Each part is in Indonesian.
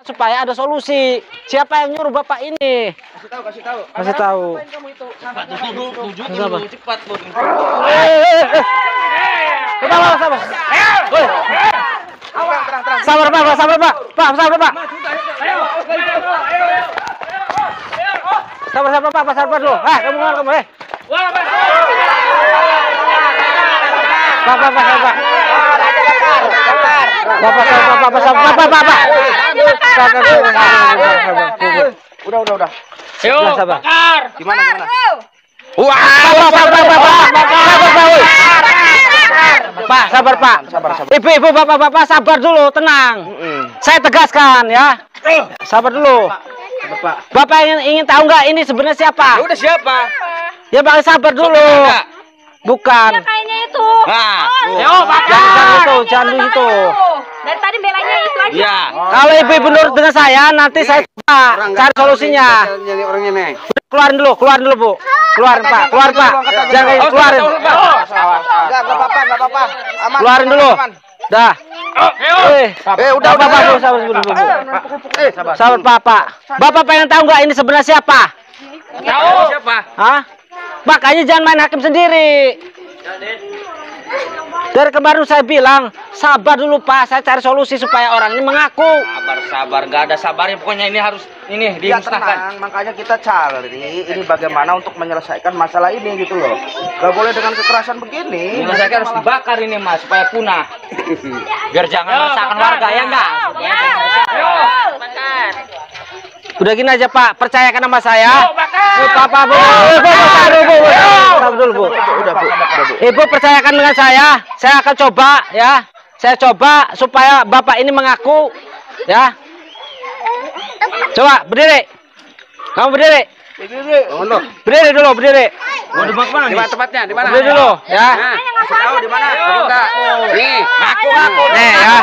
supaya ada solusi. Siapa yang nyuruh Bapak ini? Kasih tahu. Kasih tahu. Cepat. Sabar Pak. Sabar Pak. Sabar dulu. Kamu ngomong kamu. Bapak. Udah. Ayo, bakar. Gimana? Pak, sabar Pak. Ibu, bapak sabar dulu, tenang. Saya tegaskan ya. Sabar dulu. Bapak ingin tahu nggak ini sebenarnya siapa? Ya udah siapa? Ya Pak, sabar dulu. Bukan. Ya kayaknya itu. Nah, Yo, jangan itu. Dari tadi belanya itu aja. ya. Kalau ibu nurut dengan saya, nanti saya cari solusinya. Keluarin dulu, Bu. Keluar Pak. Jangan keluarin. Enggak apa-apa. Aman. Keluarin dulu. Dah. Udah. Sabar Pak. Bapak pengen tahu nggak ini sebenarnya siapa? Tahu siapa? Hah? Makanya jangan main hakim sendiri. Dari kemarin saya bilang, sabar dulu Pak, saya cari solusi supaya orang ini mengaku. Sabar, nggak ada sabarnya. Pokoknya ini harus dimusnahkan. Makanya kita cari ini bagaimana untuk menyelesaikan masalah ini gitu loh. Gak boleh dengan kekerasan begini. Menyelesaikan harus dibakar ini Mas supaya punah. Biar jangan meresahkan warga ya enggak? Udah gini aja Pak, percayakan sama saya. Bapak, Bu. Sabar dulu Bu. Ibu percayakan dengan saya akan coba ya. Saya coba supaya Bapak ini mengaku ya. Coba berdiri. Kamu berdiri. Berdiri dulu. Mau dibawa kemana? Di mana tempatnya? Di mana? Berdiri dulu ya. Kasih tahu di mana? Nih, ngaku. Nih ya.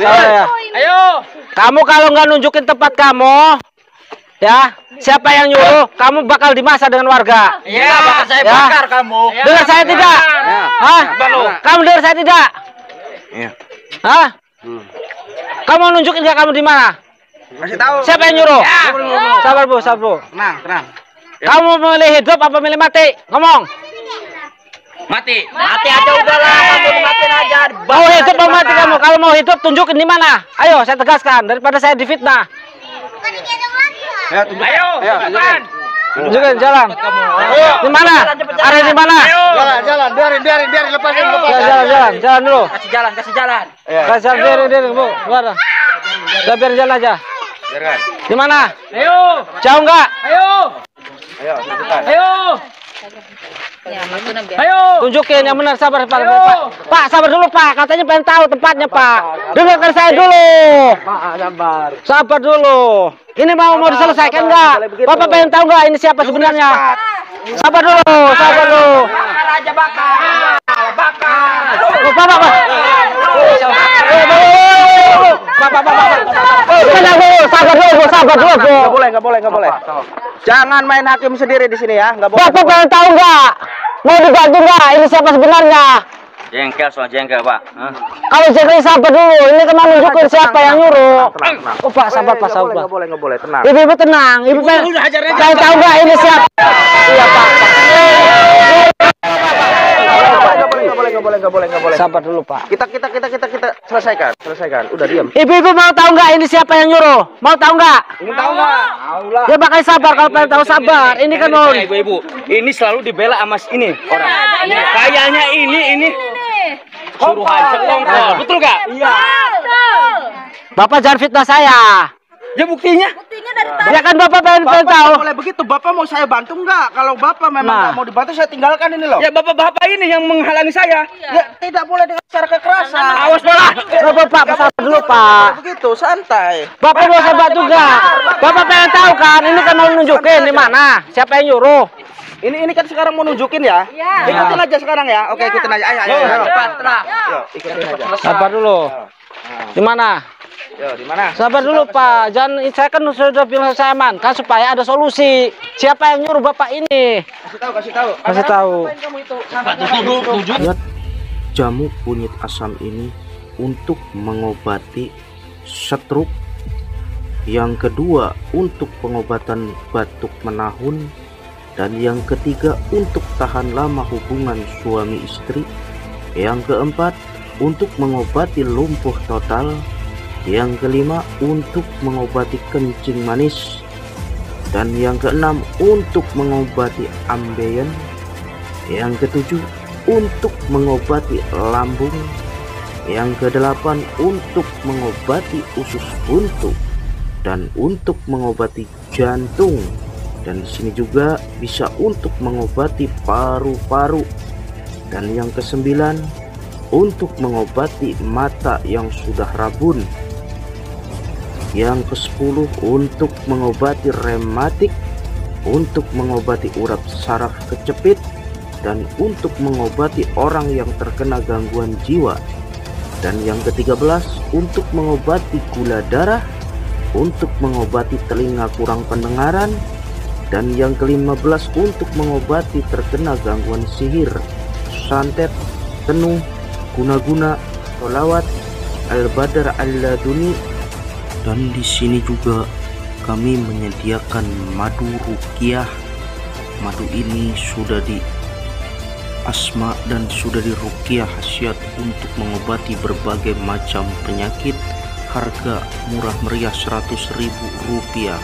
Ya. Ayo. Kamu kalau nggak nunjukin tempat kamu, ya, siapa yang nyuruh, kamu bakal dimasa dengan warga. Iya, bakal saya bakar kamu. Dengar saya tidak? Hah? Kamu dengar saya tidak? Iya. Hah? Kamu nunjukin nggak kamu di mana? Kasih tahu. Siapa yang nyuruh? Sabar Bu. Tenang. Kamu milih hidup apa milih mati? Ngomong. Mati aja udahlah, kamu dimatiin aja. Mau hidup mau mati kamu? Kalau mau hidup tunjukin di mana? Ayo, saya tegaskan daripada saya difitnah. Ya, tunjuk. Ayo. Tunjukin jalan. Di mana? Ada di mana? Jalan. Biarin lepasin. Jalan dulu. Kasih jalan. Kasih jalan, biarin Bu. Keluar. Udah biarin jalan aja. Biarkan. Di mana? Ayo. Jauh nggak? Tunjukin yang benar. Sabar Pak. Pak, sabar dulu Pak. Katanya pengen tahu tempatnya Pak. Dengarkan saya dulu. Sabar dulu. Ini mau diselesaikan nggak? Bapak pengen tahu nggak ini siapa sebenarnya? Sabar dulu. Bakar aja, bakar. Sabar dulu. Nggak boleh. Jangan main hakim sendiri di sini ya, nggak boleh. Bapak pengen tahu nggak? Mau dibantu nggak? Ini siapa sebenarnya? Jengkel Pak. Kalau jengkel sabar dulu. Ini kan mau nunjukin siapa yang nyuruh. Oh Pak, sabar Pak. Nggak boleh, tenang. Ibu tenang. Ibu pengen tahu nggak ini siapa? Iya Pak. Nggak boleh. Sabar dulu Pak. Kita selesaikan. Udah diam. Ibu mau tahu nggak ini siapa yang nyuruh? Mau tahu nggak? Ingin tahu nggak? Ya makanya sabar, kalau pengen tahu sabar. Ini kan mau. Ibu. Ini selalu dibela sama ini orang. Kayaknya ini. Suruhan sekongkol. Betul nggak? Iya. Betul. Bapak jangan fitnah saya. Ya buktinya? Buktinya dari tadi. Ya kan Bapak pengen tahu. Boleh begitu, Bapak mau saya bantu enggak? Kalau Bapak memang nggak mau dibantu, saya tinggalkan ini loh. Ya bapak ini yang menghalangi saya. Ya, tidak boleh dengan cara kekerasan. Awas malah. Bapak sabar dulu Pak. Begitu, santai. Bapak mau saya bantu nggak? Bapak pengen tahu kan? Ini kan mau nunjukin di mana? Siapa yang nyuruh? Ini kan sekarang mau nunjukin ya. Iya. Ikutin aja sekarang ya. Oke, ikutin aja. Ayo. Cepat, tenang. Yuk, ikutin aja. Sabar dulu. Di mana? Yo, di mana? Sabar dulu Pak. Jangan, saya kan sudah bilang saya amankan supaya ada solusi. Siapa yang nyuruh Bapak ini? Kasih tahu. Lihat jamu kunyit asam ini untuk mengobati stroke, yang kedua untuk pengobatan batuk menahun, dan yang ketiga untuk tahan lama hubungan suami istri, yang keempat untuk mengobati lumpuh total, yang kelima untuk mengobati kencing manis, dan yang keenam untuk mengobati ambeien, yang ketujuh untuk mengobati lambung, yang kedelapan untuk mengobati usus buntu, dan untuk mengobati jantung, dan di sini juga bisa untuk mengobati paru-paru, dan yang kesembilan untuk mengobati mata yang sudah rabun, yang ke-10 untuk mengobati rematik, untuk mengobati urat saraf kecepit, dan untuk mengobati orang yang terkena gangguan jiwa, dan yang ke-13 untuk mengobati gula darah, untuk mengobati telinga kurang pendengaran, dan yang ke-15 untuk mengobati terkena gangguan sihir, santet, tenuh, guna-guna, sholawat, al-badar al-laduni. Dan di sini juga kami menyediakan madu ruqyah. Madu ini sudah di asma dan sudah di ruqyah khasiat untuk mengobati berbagai macam penyakit. Harga murah meriah Rp100.000.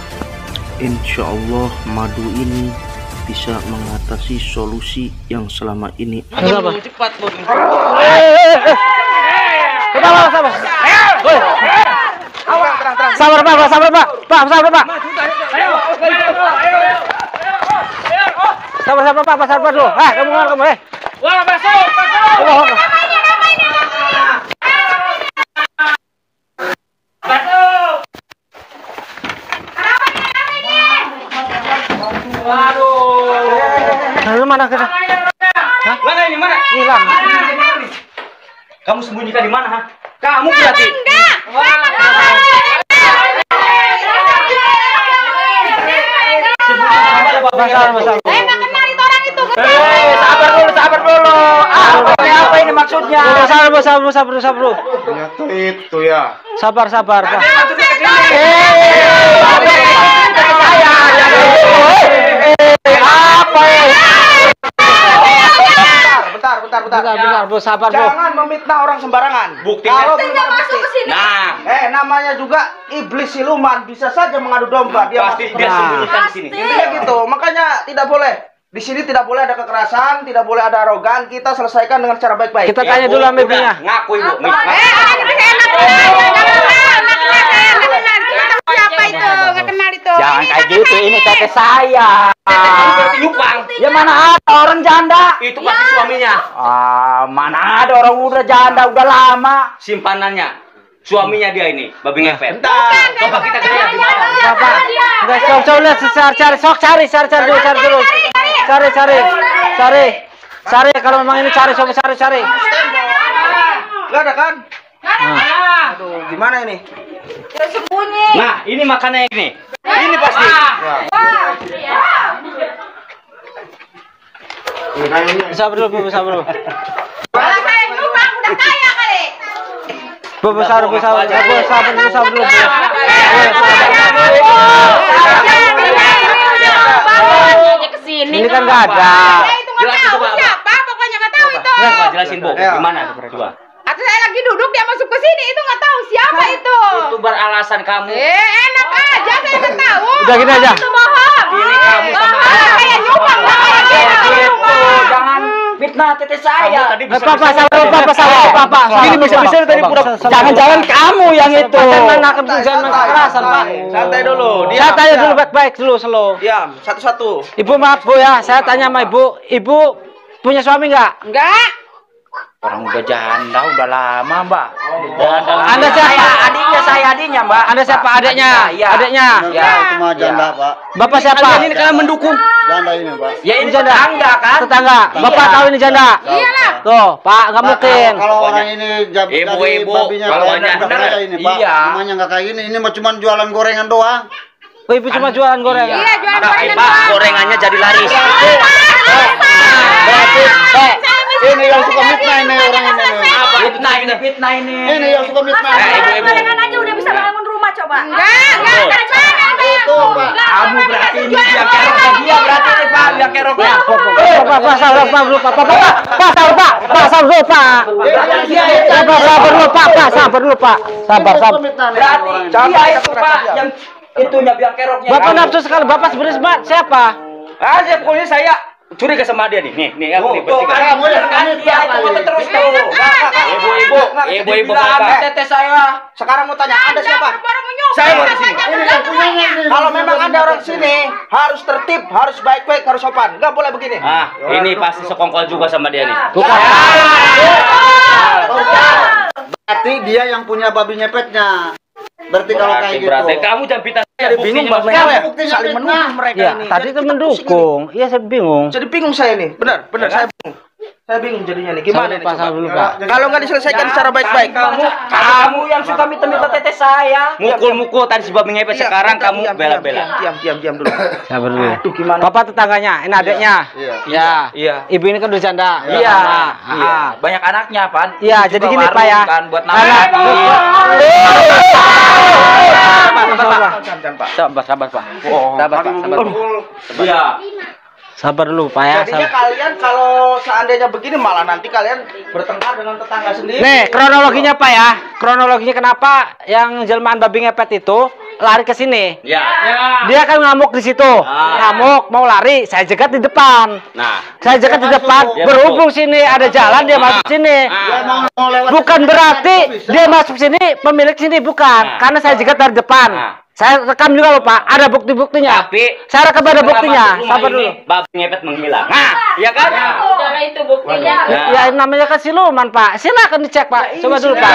Insya Allah madu ini bisa mengatasi solusi yang selama ini. Cepat, Bu. Sabar Pak, sabar Pak. Pak, sabar Pak. Sabar Pak, sabar dulu. Kamu. Wah, masuk. Lalu mana kita? Mana ini mana? Hilang. Kamu sembunyikan di mana, ha? Kamu berarti. Sabar dulu. Apa ini maksudnya? Sabar. Itu ya. Sabar, Pak. Apa ini? Bentar, Bu, sabar, Bu. Jangan memitnah orang sembarangan. Buktinya. Kalau belum ada bukti. Nah, Namanya juga iblis siluman, bisa saja mengadu domba. Dia pasti masuk dia ke- sembunyikan di sini. Intinya gitu. Makanya tidak boleh. Di sini tidak boleh ada kekerasan, tidak boleh ada arogan. Kita selesaikan dengan cara baik-baik. Kita tanya dulu sama ibunya. Ngaku Ibu. Siapa itu? Nggak kenal itu. Jangan kayak gitu, ini teteh saya. Ya mana ada orang janda? Itu pasti suaminya. Mana ada orang udah janda, udah lama. Simpanannya. Suaminya dia ini, babi ngepet. Coba kita lihat. Bapak, udah coba lihat cari dulu. Cari kalau memang ini cari. Enggak ada kan? Aduh, gimana ini? Sembunyi. Nah, ini makannya ini. Ini pasti. Sabar dulu. Malah saya nyumbang udah kaya kali. Bu, sabar dulu. Ini kan nggak ada. Itu nggak tahu siapa, pokoknya nggak tahu itu. Coba jelasin, Bu. Gimana? Coba. Atau saya lagi duduk dia masuk ke sini itu nggak tahu siapa itu. Itu beralasan kamu. Enak aja saya nggak tahu. Udah gini aja. Itu bohong. Ini kamu sama Saya nyumbang jangan fitnah teteh saya. Bapak, sabar. Ini bisa tadi jangan-jangan kamu yang itu. Jangan kekerasan, Pak. Santai dulu. Saya tanya dulu baik-baik dulu, slow. Diam, satu-satu. Ibu maaf Bu ya, saya tanya sama Ibu. Ibu punya suami nggak? Enggak. Orang udah janda, udah lama, Mbak. Anda siapa? Adiknya, Mbak. Anda siapa? Adiknya? Adiknya? Ya, itu mah janda, Pak. Bapak siapa? Ini kalian mendukung. Janda ini, Pak. Ya ini janda. tetangga kan? Tetangga. Bapak tahu ini janda? Iyalah. Tuh, Pak, nggak mungkin. Kalau orang ini jadi Ibu-ibu, babinya kalau banyak, hanya- udah kaya ini, Pak. Iya. Namanya nggak kayak gini. Ini mah cuma jualan gorengan doang. Oh, Ibu cuma jualan gorengan. Iya, jualan Nah, gorengan Pak, doang. gorengannya jadi laris. Berarti, ini yang suka mitnah ini orang ini. Apa fitnah ini? Ini yang suka mitnah. Ibu-ibu. Gorengan aja udah bisa bangun rumah coba. Pak. Enggak. Itu, Pak. Kamu berarti ini biang keroknya dia berarti nih Pak, biang keroknya. Pak, sabar dulu, Pak. Sabar dulu, Pak. Sabar. Berarti dia itu Pak yang itunya biang keroknya. Bapak nafsu sekali, Bapak sebenarnya siapa? Pokoknya saya curiga sama dia nih. Nih aku nih bertiga. Kamu yang Kan dia itu terus tuh. Ibu-ibu Kakak. teteh saya. Sekarang mau tanya, Anda siapa? Saya baru sini. Kalau memang Anda orang sini, harus tertib, harus baik-baik, harus sopan. Nggak boleh begini. Ah, ini pasti sekongkol juga sama dia nih. Bukan. Berarti dia yang punya babi ngepetnya. Berarti kalau kayak gitu. Berarti kamu jangan pintar saya Bingung buktinya Bang Mel ya? buktinya Saling fitnah. menuduh mereka Ya, ini. tadi Jadi itu kita mendukung. Iya, saya bingung. pusing. Jadi bingung saya nih. Benar, saya bingung. Saya bingung jadinya nih. Gimana nih? Pak, sabar coba? dulu, Pak. Kalau nggak diselesaikan secara baik-baik. Kamu yang suka minta-minta teteh saya. Mukul-mukul tadi sebab ngepet Iya, sekarang udah, kamu diam, bela-bela. Diam dulu. Sabar dulu. Aduh, gimana? Bapak tetangganya, ini adiknya. Iya. Ya. Iya. Ibu ini kan udah janda. Iya. Sama. Iya. Banyak anaknya, Pan. Iya, Juga jadi gini, warung Pak, ya. Kan buat Anak. nafkahin. Sabar, Pak. Sabar, Pak. Iya. Sabar dulu, Pak ya. Jadinya kalian kalau seandainya begini malah nanti kalian bertengkar dengan tetangga sendiri. Nih, kronologinya Pak ya. Kronologinya kenapa yang jelmaan babi ngepet itu lari ke sini. Ya. Dia kan ngamuk di situ. Ngamuk, mau lari, saya jegat di depan. Nah, Saya jegat di depan, Dia berhubung sini ada jalan dia masuk sini. Dia mau lewat. Bukan berarti dia masuk sini pemilik sini bukan, karena saya jegat dari depan. Saya rekam juga loh Pak, ada bukti-buktinya. tapi Saya rekam ada buktinya. Sabar dulu. Babi ngepet menghilang. Nah, iya kan? Udah itu buktinya. Ya namanya kan siluman Pak. Silakan dicek Pak. Coba dulu Pak.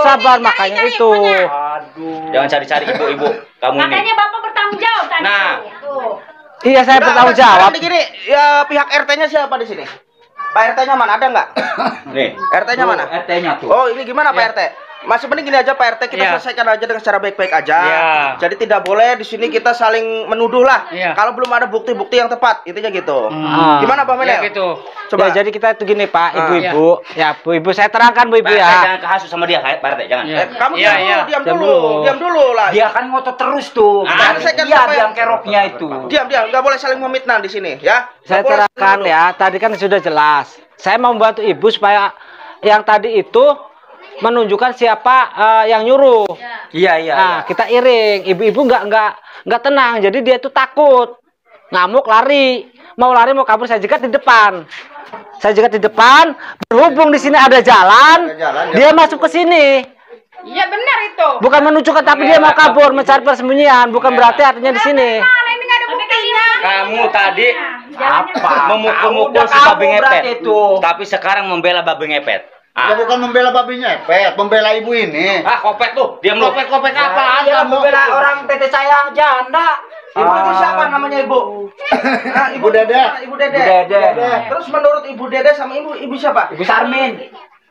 Sabar makanya itu. Jangan cari-cari ibu-ibu kamu ini. Makanya Bapak bertanggung jawab tadi. Nah. Tuh. Iya saya bertanggung jawab. Sekarang gini, ya pihak RT-nya siapa di sini? Pak RT-nya mana? Ada nggak? Nih. RT-nya mana? RT-nya tuh. Oh, ini gimana Pak RT? Masih mending gini aja Pak RT, kita selesaikan aja dengan cara baik-baik aja. Jadi tidak boleh di sini kita saling menuduh lah. Kalau belum ada bukti-bukti yang tepat, intinya gitu. Gimana Pak Menel? Coba. Ya, jadi kita itu gini Pak, ibu-ibu. Ya, Bu-ibu saya terangkan Bu-ibu Pak RT, ya. jangan kehasut sama dia, Pak RT, jangan. Kamu diam dulu lah. Dia kan ngotot terus tuh. Selesaikan Dia apa yang- biang keroknya itu. Diam, nggak boleh saling memfitnah di sini, ya. Saya Nggak boleh terangkan dulu. ya, tadi kan sudah jelas. Saya mau membantu ibu supaya yang tadi itu menunjukkan siapa yang nyuruh. Iya. Nah, kita iring. Ibu-ibu nggak tenang. Jadi dia itu takut. Ngamuk lari. Mau lari mau kabur saya jegat di depan. Saya jegat di depan, berhubung di sini ada jalan, dia masuk ke sini. Iya benar itu. Bukan menunjukkan tapi dia mau kabur, mencari persembunyian, bukan berarti artinya di sini. Mana ini nggak ada buktinya. Kamu tadi Apa? memukul-mukul si babi ngepet. Tapi sekarang membela babi ngepet. Ya bukan membela babi ngepet, membela ibu ini. Kopet lu, diam lu. Kopet apa? Dia membela orang teteh saya janda. Ibu siapa namanya ibu? Nah, Ibu Dede. Ibu Dede. Terus menurut Ibu Dede sama ibu siapa? Ibu Sarmin.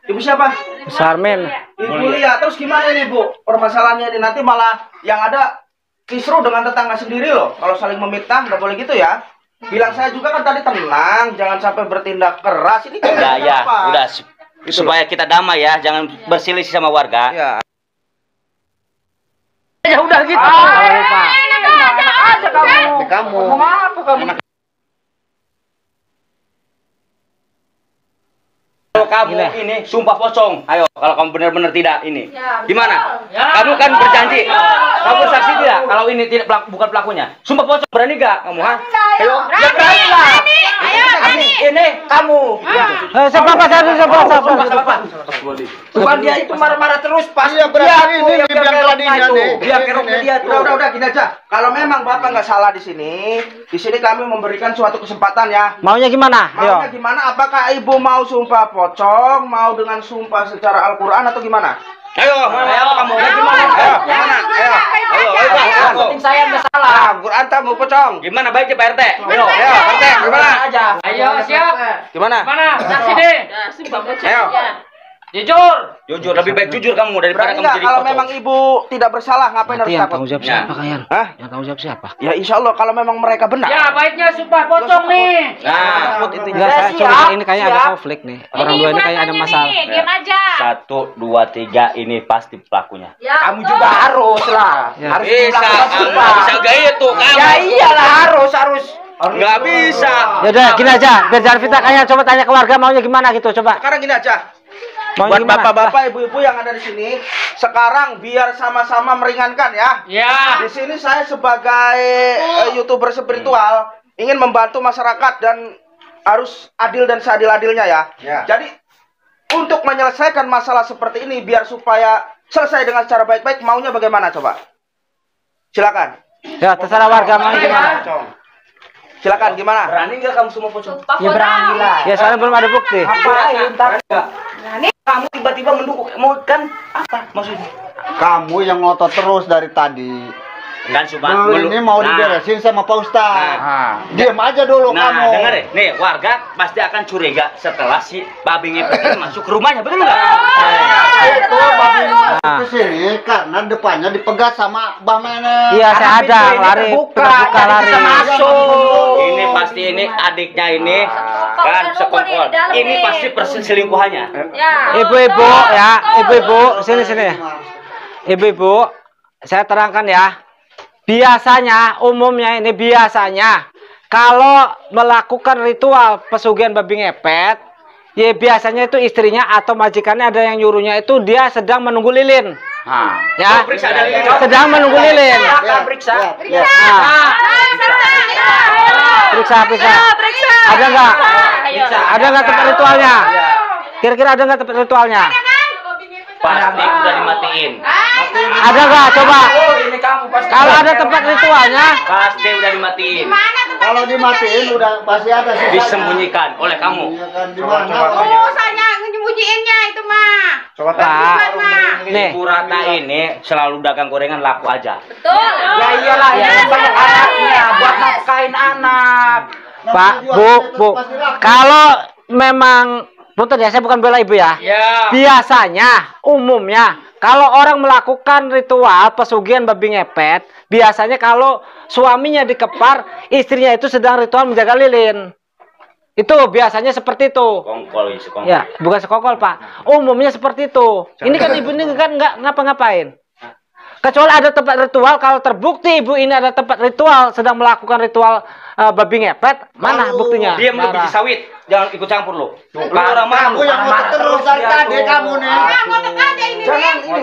Ibu siapa? Sarmin. Ibu Lia. Terus gimana ini Bu? Permasalahannya ini nanti malah yang ada kisruh dengan tetangga sendiri loh. Kalau saling memitnah nggak boleh gitu ya. Bilang saya juga kan tadi tenang, jangan sampai bertindak keras. Ini kan Udah ya, apa? udah supaya kita damai ya, jangan berselisih sama warga. Ya. Ya udah gitu. Kamu. Kalau kamu ini sumpah pocong, ayo kalau kamu benar-benar tidak ini, gimana? Kamu kan berjanji, kamu saksi tidak? Kalau ini tidak bukan pelakunya, sumpah pocong berani gak kamu? Ha? Ayo, ya berani lah. Ini kamu. Siapa? Bukan dia itu marah-marah terus pas. Iya, berarti ini yang biang keladinya nih. Biang keroknya dia tuh. Udah gini aja. Kalau memang Bapak nggak salah di sini kami memberikan suatu kesempatan ya. Maunya gimana? Maunya gimana? Apakah Ibu mau sumpah pocong, mau dengan sumpah secara Al-Qur'an atau gimana? Ayo kamu. Gimana? Ayo. Penting saya nggak salah. Al-Qur'an tamu pocong. Gimana baiknya Pak RT? Ayo, RT, gimana? Aja. Ayo siap. Gimana? Mana? Saksi deh. Ayo. Jujur, lebih baik jujur kamu daripada Berani kamu nggak jadi kalau pocong. memang ibu tidak bersalah ngapain harus Yang takut? tanggung jawab siapa kalian? Hah? Yang tanggung jawab siapa? Ya insya Allah kalau memang mereka benar. baiknya supaya pocong nih. Nah, Enggak, saya coba ini kayaknya ada konflik nih. Orang dua ini kayaknya ada masalah. Diam aja. 1, 2, 3 ini pasti pelakunya. Ya, Kamu juga harus lah. Ya. Harus Bisa, melakukan kamu sumpah. bisa gaya tuh kamu. Ya iyalah harus. Nggak bisa. Ya udah, gini aja. Biar jangan fitnah kayaknya coba tanya keluarga maunya gimana gitu, coba. Sekarang gini aja. Maunya Buat gimana? bapak-bapak, ibu-ibu yang ada di sini, sekarang biar sama-sama meringankan ya. Ya. Di sini saya sebagai YouTuber spiritual ingin membantu masyarakat dan harus adil dan seadil-adilnya ya. Jadi untuk menyelesaikan masalah seperti ini biar supaya selesai dengan secara baik-baik, maunya bagaimana coba? Silakan. Ya, terserah warga maunya gimana. Silakan gimana? Berani nggak kamu semua pocong? Ya berani lah. Ya, soalnya belum ada bukti. Kamu tiba-tiba mendukung, mau kan apa maksudnya? Kamu yang ngotot terus dari tadi. Kan cuma Ini mau diberesin sama Pak Ustaz. Diam aja dulu Nah, kamu. denger ya, nih warga pasti akan curiga setelah si babi ngepet ini masuk ke rumahnya, betul nggak? Itu babi ke sini karena depannya dipegat sama Mbah Mene. Iya, saya ada lari, buka lari. Ini pasti ini adiknya ini kan sekongkol. Ini pasti perselingkuhannya. Ya. Ibu-ibu ya, ibu-ibu sini. Ibu-ibu, saya terangkan ya. Biasanya, umumnya ini biasanya kalau melakukan ritual pesugihan babi ngepet, ya biasanya itu istrinya atau majikannya ada yang nyuruhnya itu dia sedang menunggu lilin. Ya, Periksa ada lilin. sedang menunggu lilin. Periksa. Periksa. Ada nggak? Ada nggak tempat ritualnya? Kira-kira ada nggak tempat ritualnya? Pasti udah dimatiin. Ada nggak? Coba. Kalau ada tempat ritualnya, Pasti udah dimatiin. Kalau dimatiin udah pasti ada sih. Disembunyikan oleh kamu. Di mana? Usahanya nyembunyiinnya itu mah. Pak. Nih. Ibu Rata ini selalu dagang gorengan laku aja. Betul. Ya iyalah, ya banyak anaknya buat nafkain anak. Pak, Bu. Kalau memang, punten ya, saya bukan bela ibu ya. Biasanya, umumnya, kalau orang melakukan ritual pesugihan babi ngepet, biasanya kalau suaminya dikepar, istrinya itu sedang ritual menjaga lilin. Itu biasanya seperti itu. Kongkol, sekongkol. Ya, bukan sekongkol Pak. Umumnya seperti itu. Ini kan ibu ini kan nggak ngapa-ngapain. Kecuali ada tempat ritual, kalau terbukti ibu ini ada tempat ritual sedang melakukan ritual babi ngepet, mana buktinya? Diam lu biji sawit, jangan ikut campur lu. Lu orang Kamu yang ngotot terus dari tadi kamu nih. Ngotot aja ini. Jangan ini.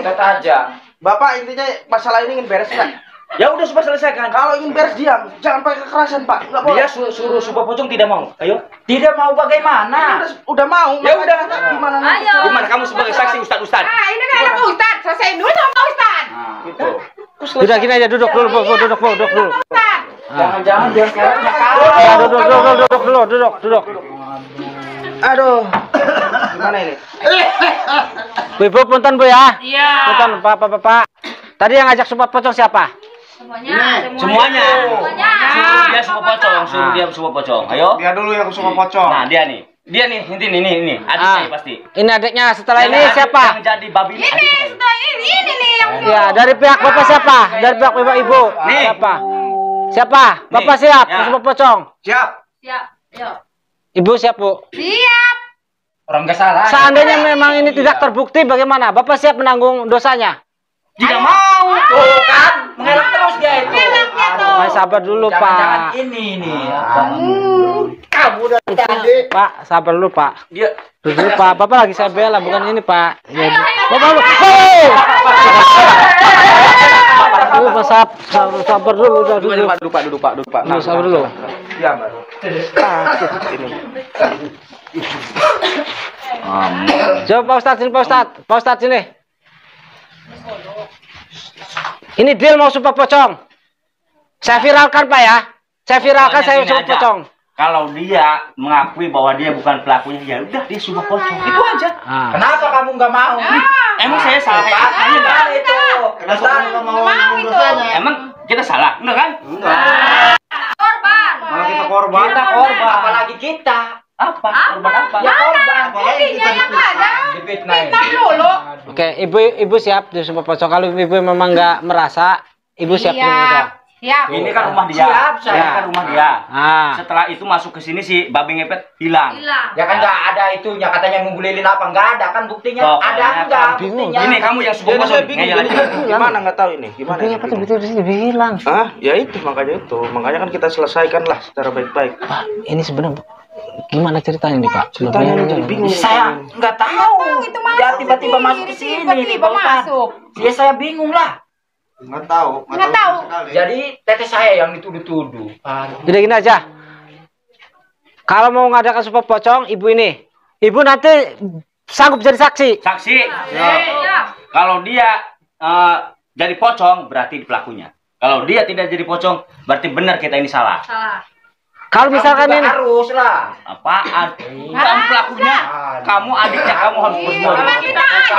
Bapak intinya masalah ini ingin beres kan? Ya udah coba selesaikan. Kalau ingin beres diam, jangan pakai kekerasan Pak. Nggak boleh. Dia suruh Subah Pocong tidak mau. Ayo. Tidak mau bagaimana? Udah mau. Ya makanya udah. Gimana nanti? Ayo. Gimana kamu sebagai saksi Ustad? Ah, ini kan ada Pak Ustad. Selesaiin dulu sama Pak Ustad. Gitu. Udah gini aja, duduk dulu, Bu. Duduk dulu. Ustad. Jangan-jangan dia sekarang Ya, duduk. Aduh. Gimana ini? Bu, punten Bu ya. Iya. Punten Bapak. Tadi yang ngajak Subah Pocong siapa? Semuanya. Semuanya. Suruh dia Subah Pocong, suruh Ah. dia Subah Pocong. Ayo. Dia dulu yang suka pocong. Nah, dia nih. Ini adik saya pasti. Ini adiknya. Setelah ini Yang siapa? jadi babi ini adik saya. Setelah ini nih yang Ya, dari pihak Bapak siapa? Dari pihak Bapak Ibu. Nih. Siapa? Bapak Nih. siap, Ya. Subah Pocong. Siap. siap. Yuk. Ibu siap, Bu. Siap. orang nggak salah. Seandainya memang ini tidak terbukti, bagaimana? Bapak siap menanggung dosanya? Tidak mau. Tuh kan, mengelak terus dia itu. Mengelaknya tuh. Mas, sabar dulu, Jangan-jangan Pak. ini nih. Kamu dari tadi. Pak, sabar dulu, Pak. Dia Dulu, Pak. Bapak lagi saya bela, bukan ini, Pak. Ya, Bapak, sabar dulu, udah dulu. Duduk Pak. Dulu, sabar dulu. Diam baru. Coba Pak Ustadz sini, Pak Ustadz sini. Ini deal mau Subah Pocong. Saya viralkan Pak ya. Saya viralkan, saya Pokoknya Subah gini aja. Pocong. kalau dia mengakui bahwa dia bukan pelakunya, ya udah dia Subah Pocong. Itu aja. Ah. Kenapa kamu nggak mau? Emang saya salah? Tanya enggak? Nah, itu. Kenapa kamu nggak mau menanggung dosanya? Emang kita salah? Enggak kan? Korban. Malah kita korban. Kita korban, apalagi kita. Apa? Korban apa? Ya korban. Buktinya yang ada. Difitnah. Fitnah dulu. Oke, ibu siap di sumpah pocong. Kalau ibu memang nggak merasa, ibu siap di sumpah pocong. Siap. Ini kan rumah dia. Siap, saya. Ini kan rumah dia. Ah, Setelah itu masuk ke sini si babi ngepet hilang. Ya kan nggak ada itunya, katanya nunggu lilin apa nggak ada kan buktinya. Pokoknya Ada enggak bingung. buktinya? Ini kamu yang suka Jadi saya pocong. bingung Ngeyel aja. gimana nggak tahu ini. Gimana? ibu ini? apa tuh betul hilang. Ah, ya itu makanya itu. Makanya kan kita selesaikan lah secara baik-baik. Pak, ini sebenarnya gimana ceritanya nih Pak? Ceritanya ini jadi bingung. Saya nggak tahu. Itu masuk Ya tiba-tiba sendiri, masuk ke sini nih, tiba-tiba Pak Ustadz. masuk. Ya saya bingung lah. Nggak tahu. Nggak tahu. sekali. Jadi teteh saya yang dituduh-tuduh. Jadi gini aja. Kalau mau ngadakan sumpah pocong, ibu ini. Ibu nanti sanggup jadi saksi. Saksi. Kalau dia jadi pocong berarti pelakunya. Kalau dia tidak jadi pocong berarti benar kita ini salah. Kalau misalkan Kamu juga ini harus lah. Apaan? Kamu pelakunya. Kamu adiknya kamu harus berdua. Sama kita aja,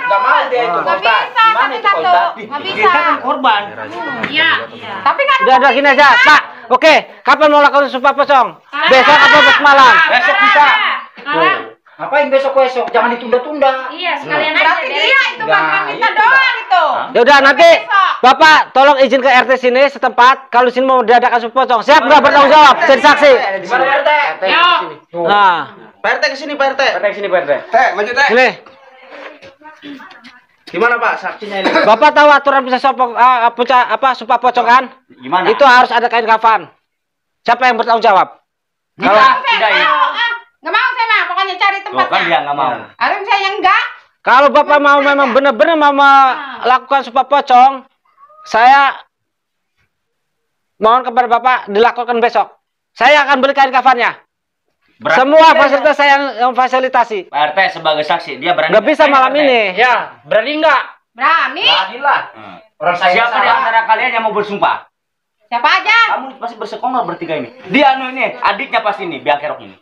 Nggak mau dia itu, Pak Nggak Ustadz. bisa, Gimana tapi itu, Pak satu. Ustadz? Nggak bisa. Kita kan korban. Iya. Tapi kan udah gini aja, Pak. Oke, kapan mau lakukan sumpah pocong? Besok atau besok malam? Besok bisa. Ngapain besok-besok? Jangan ditunda-tunda. Iya, sekalian aja. Berarti dia itu Nah, bakal minta itu doang itu. Ya udah nanti Besok. Bapak tolong izin ke RT sini setempat kalau sini mau diadakan sumpah pocong. Siap nggak bertanggung jawab jadi saksi? Di mana RT? Nah, Pak RT kesini Pak RT. RT sini, Pak RT. Maju teh. ini Gimana Pak saksinya ini? Bapak tahu aturan bisa sumpah pocong kan? Gimana? Itu harus ada kain kafan. Siapa yang bertanggung jawab? Kita tidak ya. Nggak mau saya mah, pokoknya cari Tuh kan dia tempatnya. nggak mau. Arum saya enggak. Kalau Bapak mau memang benar-benar mau melakukan sumpah pocong, saya mohon kepada Bapak dilakukan besok. Saya akan beli kain kafannya. Berarti Semua fasilitas saya yang fasilitasi. Pak RT sebagai saksi dia berani. Nggak bisa malam ini. Ya, berani nggak? Berani. Beranilah. Hmm. Orang saya Siapa di salah. antara kalian yang mau bersumpah? Siapa aja? Kamu pasti bersekongkol bertiga ini. Dia ini, adiknya pasti ini, biang kerok ini.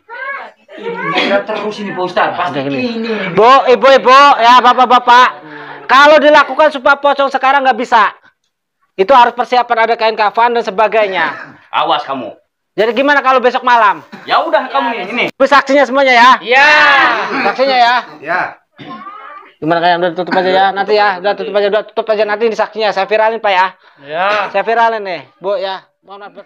Ini terus ini Pak Ustadz. Pasti Udah gini. ini. Bu, ibu-ibu, ya bapak-bapak. Kalau dilakukan sumpah pocong sekarang nggak bisa. Itu harus persiapan ada kain kafan dan sebagainya. Awas kamu. Jadi gimana kalau besok malam? Ya udah kamu nih, ini. Bu, saksinya semuanya ya. Ya. Saksinya ya. Ya. Gimana kalian udah tutup aja ya? Nanti ya, udah tutup aja nanti di saksinya. Saya viralin Pak ya. Ya. Saya viralin nih, Bu ya. Mohon maaf.